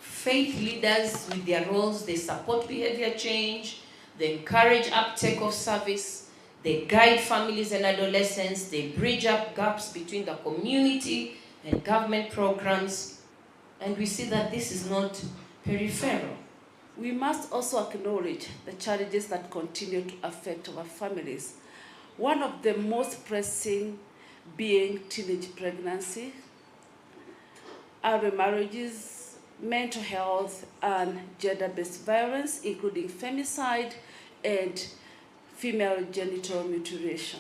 Faith leaders with their roles, they support behavior change, they encourage uptake of service, they guide families and adolescents, they bridge up gaps between the community and government programs, and we see that this is not peripheral. We must also acknowledge the challenges that continue to affect our families. One of the most pressing being teenage pregnancy, early marriages, mental health, and gender-based violence, including femicide and female genital mutilation.